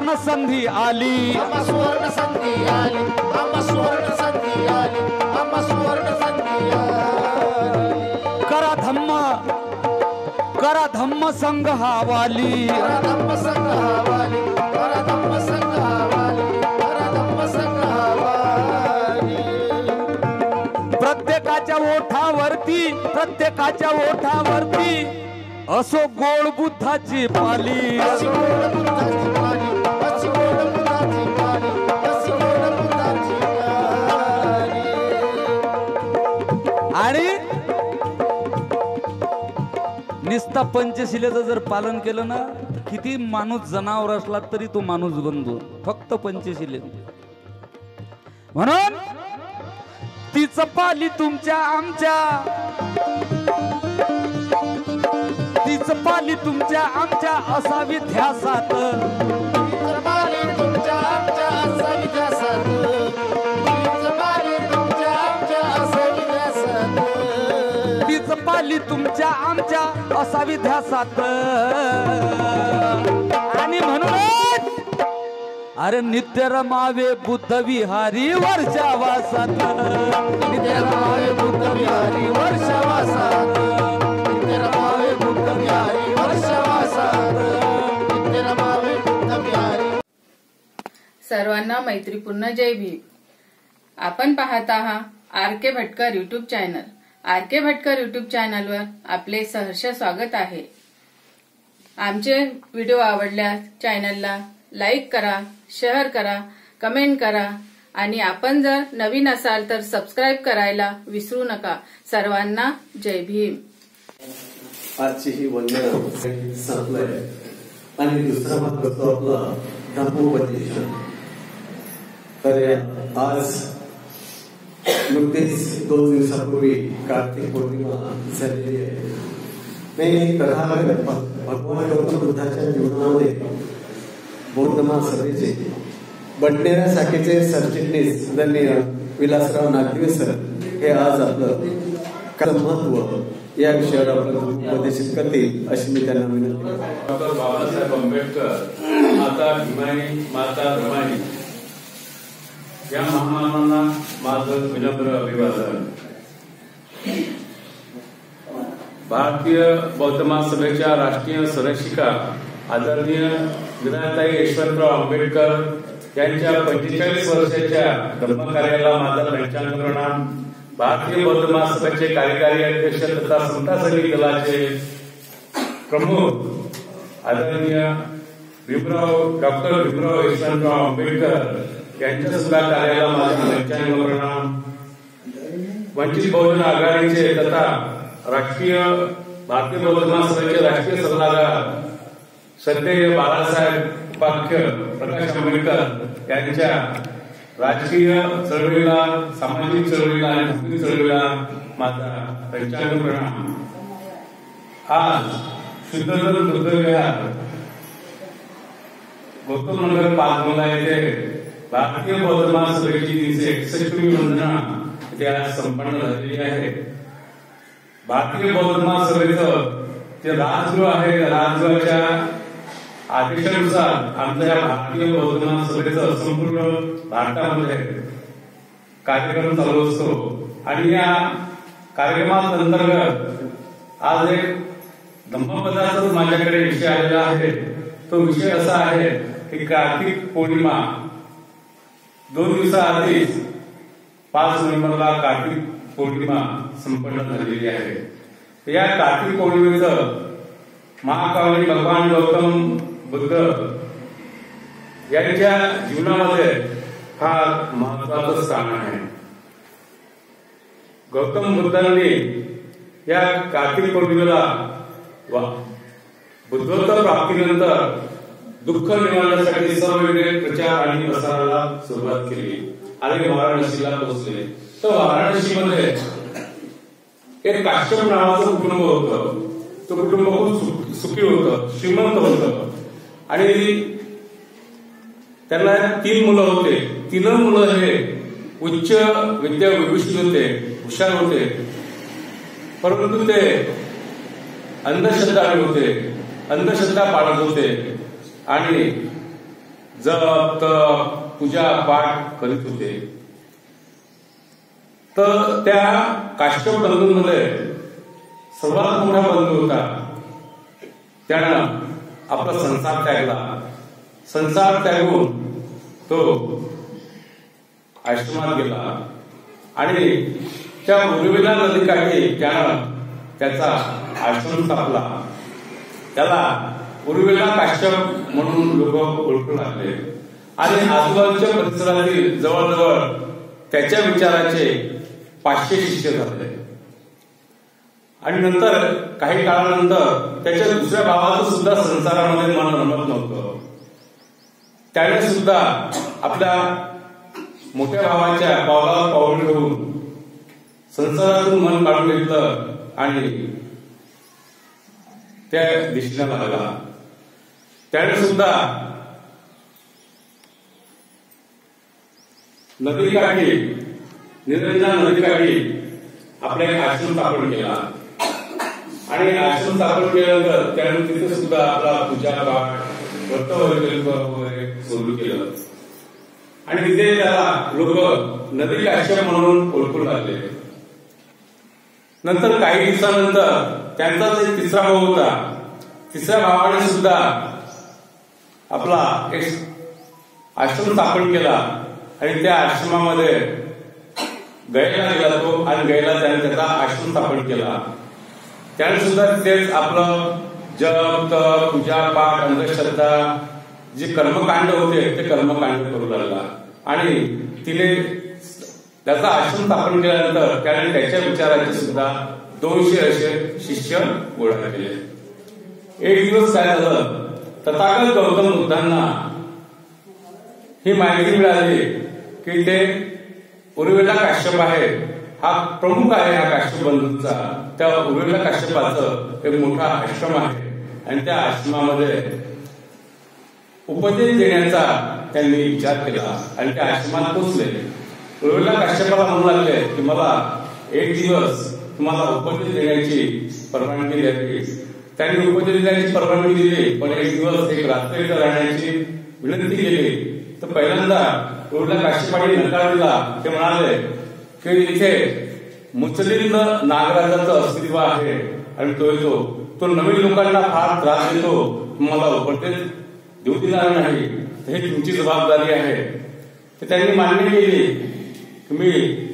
सुवर्ण संधी आली, आम्हा सुवर्ण संधी आली, आम्हा सुवर्ण संधी आली, आम्हा सुवर्ण संधी आली. करा धम्म संघ हावाली, करा धम्म संघ हावाली, करा धम्म संघ हावाली, करा धम्म संघ हावाली. प्रत्येकाच्या ओठावरती असो गोड बुद्धाची पाली, अशी गोड बुद्धाची पाली, अशी गोड बुद्धाची पाली, अशी गोड बुद्धाची पाली. आणि निस्ता पंचशिलेचं जर पालन केलं ना, किती माणूस जनावर असला तरी तो माणूस बनतो, फक्त पंचशिले. म्हणून तीच पाली तुमच्या आमच्या, तीच पाली तुमच्या आमच्या असावी ध्यासात, तीच पाली तुमच्या आमच्या असावी ध्यासात, तीच पाली तुमच्या आमच्या असावी ध्यासात, तीच पाली तुमच्या आमच्या असावी ध्यासात. आणि म्हणूनच अरे नित्य रमावे बुद्ध विहारी वर्षा वासात, नित्य रमावे बुद्ध विहारी वर्षा वासात, नित्य रमावे बुद्ध विहारी वर्षा वासात, नित्य रमावे बुद्ध विहारी. सर्वांना मैत्रीपूर्ण जय भीम. आपण पाहत आहात RK Bhatkar YouTube channel. RK Bhatkar YouTube चॅनलवर आपले सहर्ष स्वागत आहे. आमचे व्हिडिओ आवडल्यास चॅनलला लाईक करा, शेअर करा, कमेंट करा आणि आपण जर नवीन असाल तर सबस्क्राईब करायला विसरू नका. सर्वांना जय भीम. आजची ही वंदना संपलंय आणि दुसरा भाग करतो आपला धम्मोपदेश. तर आज नुकतेच 2 दिवसापूर्वी कार्तिक पौर्णिमा झालेली आहे. मी तथागत भगवान गौतम बुद्धाच्या जीवनामध्ये बौद्ध महासभेचे बडनेरा शाखेचे सरचिटणीस आदरणीय विलासराव नागदिवे सर हे आज आपलं महत्व या विषयावर आपलं उपदेशित करतील अशी मी त्यांना विनंती करतो. डॉक्टर बाबासाहेब आंबेडकर, माता भीमाई, माता रमाई या महामानवांना माझं विनम्र अभिवादन. भारतीय बौद्ध महासभेच्या राष्ट्रीय संरक्षिका आदरणीय विनायकताई यशवंतराव आंबेडकर यांच्या 45 वर्षाच्या धर्मकार्याला माझा पंचांग प्रणाम. भारतीय बौद्ध महासभेचे कार्यकारी अध्यक्ष तथा समता सैनिक दलाचे प्रमुख आदरणीय डॉक्टर भीमराव यशवंतराव आंबेडकर यांच्या सुद्धा कार्याला माझा पंचांग प्रणाम. वंचित बहुजन आघाडीचे तथा भारतीय बौद्ध महासभेचे राष्ट्रीय सल्लागार श्रद्धेय बाळासाहेब उपाख्य प्रकाश आंबेडकर यांच्या राजकीय चळवळीला, सामाजिक चळवळीला आणि धार्मिक चळवळीला माझा पंचांग प्रणाम. आज शुद्धोदन बुद्धविहार गौतम नगर पाचमोला येथे भारतीय बौद्ध महासभेची 361वी वंदना इथे आज संपन्न झालेली आहे. भारतीय बौद्ध महासभेचं जे राजगृह आहे, राजगृहाच्या आदेशानुसार आमच्या भारतीय बौद्ध महासभेचं संपूर्ण भारतामध्ये कार्यक्रम चालू असतो. आणि या कार्यक्रमांतर्गत आज एक धम्मपदाचाच माझ्याकडे विषय आलेला आहे. तो विषय असा आहे की कार्तिक पौर्णिमा 2 दिवसाआधीच 5 नोव्हेंबरला कार्तिक पौर्णिमा संपन्न झालेली आहे. या कार्तिक पौर्णिमेचं महाकावी भगवान गौतम बुद्ध यांच्या जीवनामध्ये फार महत्वाचं स्थान आहे. गौतम बुद्धांनी या कार्तिक पौर्णिमेला बुद्धत्व प्राप्तीनंतर दुःख निवारण्यासाठी सर्ववेगळे प्रचार आणि प्रसाराला सुरुवात केली आणि वाराणसीला पोहोचले. तर वाराणसीमध्ये एक काश्यप नावाचं कुटुंब होतं. तो कुटुंब खूप सुखी होतं, श्रीमंत होतं आणि त्यांना 3 मुलं होते. 3 मुलं हे उच्च विद्या विभूषित होते, हुशार होते, परंतु ते अंधश्रद्धाळू होते, अंधश्रद्धा पाळत होते आणि जप तप पूजा पाठ करीत होते. तर त्या काश्यप बंधूंमध्ये सर्वात मोठा बंधू होता. त्यानं आपला संसार त्यागला. संसार त्यागून तो आश्रमात गेला आणि त्या उर्मिला नदीकाठी त्यानं त्याचा आश्रम स्थापला. त्याला उर्मिला काश्यप म्हणून लोक ओळखू लागले आणि आजूबाजूच्या परिसरातील जवळजवळ त्याच्या विचाराचे 500 शिष्य झाले. आणि नंतर काही काळानंतर त्याच्या दुसऱ्या भावाचं सुद्धा संसारामध्ये मन रमत नव्हतं. त्याने सुद्धा आपल्या मोठ्या भावाच्या पावलावर पाऊल ठेवून संसारातून मन काढून घेतलं आणि त्या दिशेला लागला. त्याने सुद्धा नदीकाठी निरंजना नदीकाठी आपला एक आश्रम स्थापन केला आणि आश्रम स्थापन केल्यानंतर त्याने तिथे सुद्धा आपला पूजा पाठ व्रत वगैरे सुरू केलं आणि तिथे त्याला लोक नदी काश्यप म्हणून ओळखू लागले. नंतर काही दिवसानंतर त्यांचा जो तिसरा भाऊ होता, तिसऱ्या भावाने सुद्धा आपला एक आश्रम स्थापन केला आणि त्या आश्रमामध्ये गयला गेला तो आणि गयला त्याने त्याचा आश्रम स्थापन केला. त्याने सुद्धा तिथेच आपलं जप तप पूजा पाठ अंधश्रद्धा जे कर्मकांड होते ते कर्मकांड करू लागला आणि तिने त्याचा आश्रम स्थापन केल्यानंतर त्याने त्याच्या विचाराचे सुद्धा 200 असे शिष्य गोळा केले. एक दिवस काय झालं, तथागत गौतम बुद्धांना ही माहिती मिळाली की ते उर्मिला काश्यप आहे, हा प्रमुख आहे हा काश्यप बंधूंचा. त्या उर्मिला काश्यपाचं एक मोठा आश्रम आहे आणि त्या आश्रमामध्ये उपदेश देण्याचा त्यांनी विचार केला आणि त्या आश्रमात पोचले. उर्मिला काश्यपाला म्हणू लागले की मला एक दिवस तुम्हाला उपदेश देण्याची परवानगी द्यावी. त्यांनी उपदेश देण्याची परवानगी दिली, पण एक दिवस एक रात्र इथं राहण्याची विनंती केली. तर पहिल्यांदा उर्मिला काश्यपाने नकार दिला. ते म्हणाले की इथे मुस्लिम नागराजाचं अस्तित्व आहे आणि तो येतो, तो नवीन लोकांना फार त्रास देतो, तुम्हाला उपदेश देऊ देणार नाही, हे तुमची जबाबदारी आहे. तर त्यांनी मान्य केली की मी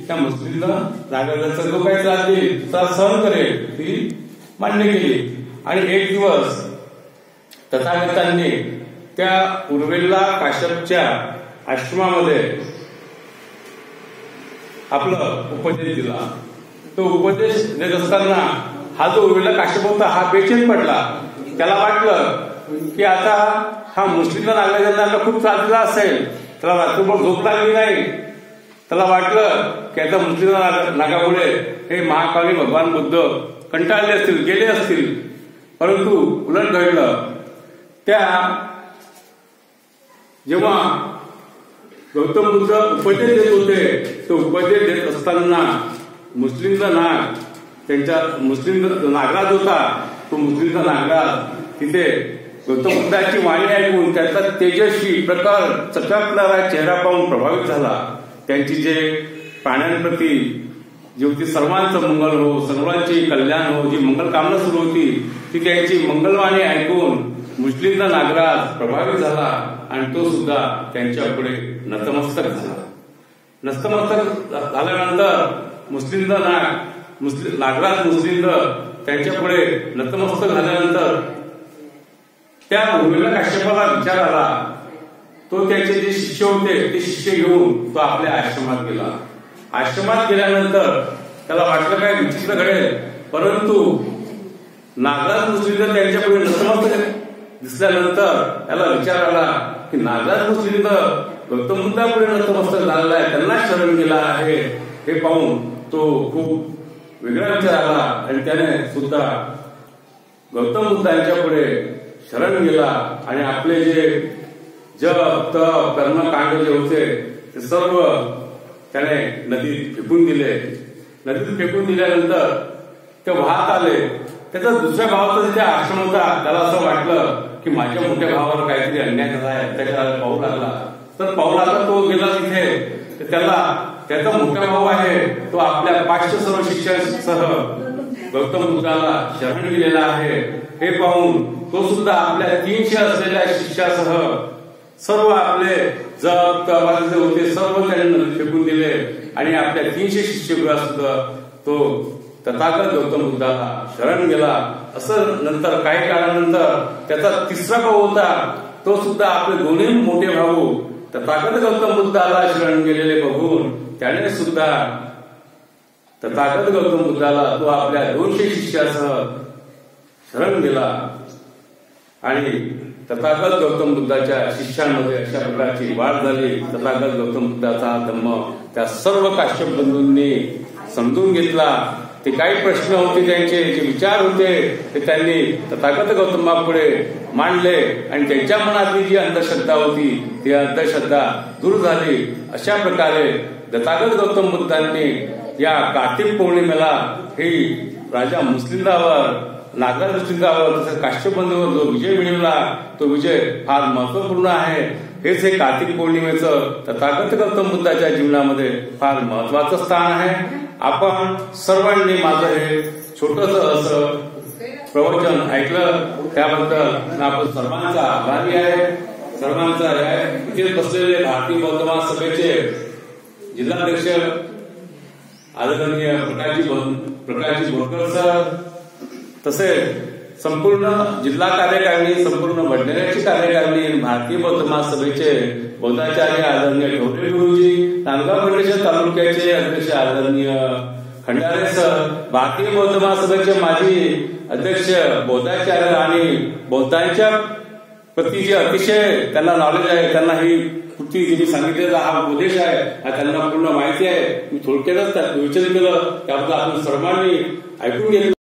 त्या मुस्लिम नागराजाचा जो काही त्रास देईल त्याला सहन करेल, ती मान्य केली. आणि एक दिवस तथागतांनी त्या उर्मिला काश्यपच्या आश्रमामध्ये आपलं उपदेश दिला. तो उपदेश देत असताना हा जो उर्मिला काश्यप होता हा बेचैन पडला. त्याला वाटलं की आता हा मुस्लिम नागरिकांना खूप त्रास दिला असेल, त्याला रात्रभर झोप लागली नाही. त्याला वाटलं की आता मुस्लिम नागामुळे हे महाकाली भगवान बुद्ध कंटाळले असतील, गेले असतील. परंतु उलट घडलं. त्या जेव्हा गौतम बुद्ध उपदेश देत होते, तो उपदेश देत असताना मुस्लिमचा नाग, त्यांच्या मुस्लिम नागराज होता, तो मुस्लिमचा नागराज तिथे गौतम बुद्धाची वाणी ऐकून त्याचा तेजस्वी प्रकार चकाकणारा चेहरा पाहून प्रभावित झाला. त्यांची जे प्राण्यांप्रती जी होती सर्वांचं मंगल हो, सर्वांचे कल्याण हो, जी मंगल कामना सुरू होती ती त्यांची मंगलवाणी ऐकून मुस्लिमचा नागराज प्रभावित झाला आणि तो सुद्धा त्यांच्या पुढे नतमस्तक झाला. नतमस्तक झाल्यानंतर मुस्लिमचा नागराज मुस्लिम त्यांच्या पुढे नतमस्तक झाल्यानंतर त्या उर्मिला काश्यपाला विचार आला. तो त्याचे जे शिष्य होते ते शिष्य घेऊन तो आपल्या आश्रमात गेला. आश्रमात गेल्यानंतर त्याला वाटलं काय विचित्र घडेल, परंतु नागराज मुस्लिम त्यांच्या पुढे नतमस्तक दिसल्यानंतर त्याला विचार आला की नागराज मुस्लिम गौतम बुद्धापुढे नतमस्तक झालेला आहे, त्यांना शरण गेला आहे. हे पाहून तो खूप वेगळा विचार आला आणि त्याने सुद्धा गौतम बुद्धांच्या पुढे शरण गेला आणि आपले जे जप तप कर्मकांड जे होते ते सर्व त्याने नदीत फेकून दिले. नदीत फेकून दिल्यानंतर ते वाहत आले. त्याचा दुसऱ्या भावाचा तिथे आश्रम होता. त्याला असं वाटलं की माझ्या मोठ्या भावावर काहीतरी अन्याय झालाय, त्याच्या पाहू लागला. तर पाहू लागला, तो गेला तिथे. त्याला त्याचा मोठा भाऊ आहे, तो आपल्या 500 सर्व शिष्यासह गौतम बुद्धाला शरण गेलेला आहे. हे पाहून तो सुद्धा आपल्या 300 असलेल्या शिष्यासह सर्व आपले जप तपाचे होते सर्व त्यांनी फेकून दिले आणि आपल्या 300 शिष्यगृहात सुद्धा तो तथागत गौतम बुद्धाला शरण गेला. असं नंतर काही काळानंतर त्याचा तिसरा भाऊ होता, तो सुद्धा आपले दोन्ही मोठे भाऊ तथागत गौतम बुद्धाला शरण गेलेले बघून त्याने सुद्धा तथागत गौतम बुद्धाला तो आपल्या 200 शिष्यासह शरण गेला. आणि तथागत गौतम बुद्धाच्या शिष्यांमध्ये अशा प्रकारची वाढ झाली. तथागत गौतम बुद्धाचा हा धम्म त्या सर्व काश्यप बंधूंनी समजून घेतला. ते काही प्रश्न होते, त्यांचे जे विचार होते ते त्यांनी तथागत गौतमापुढे मांडले आणि त्यांच्या मनातली जी अंधश्रद्धा होती ती अंधश्रद्धा दूर झाली. अशा प्रकारे तथागत गौतम बुद्धांनी या कार्तिक पौर्णिमेला ही राजा मुस्लिंदावर, नागर मुस्लिंदावर तसंच काश्यप बंधूवर जो विजय मिळवला तो विजय फार महत्वपूर्ण आहे. हेच हे कार्तिक पौर्णिमेचं तथागत गौतम बुद्धाच्या जीवनामध्ये फार महत्वाचं स्थान आहे. आपण सर्वांनी माझं हे छोटस असं प्रवचन ऐकलं त्याबद्दल आपण सर्वांचा आभारी आहे. सर्वांचा इथे बसलेले भारतीय बौद्ध महासभेचे जिल्हाध्यक्ष आदरणीय प्रकाशजी बोरकर सर, तसेच संपूर्ण जिल्हा कार्यकारिणी, संपूर्ण भंडाऱ्याची कार्यकारिणी, भारतीय बौद्ध महासभेचे बौद्धाचार्य आदरणीय ढोरे गुरुजी, नांदगाव खंडेश्वर तालुक्याचे अध्यक्ष आदरणीय खंडारे सर, भारतीय बौद्ध महासभेचे माजी अध्यक्ष बौद्धाचार्य आणि बौद्धांच्या प्रति जे अतिशय त्यांना नॉलेज आहे, त्यांना ही कृती जे मी सांगितलेला हा उपदेश आहे हा त्यांना पूर्ण माहिती आहे. मी थोडक्यातच विचार केलं त्याबद्दल आपण सर्वांनी ऐकून घेतलं.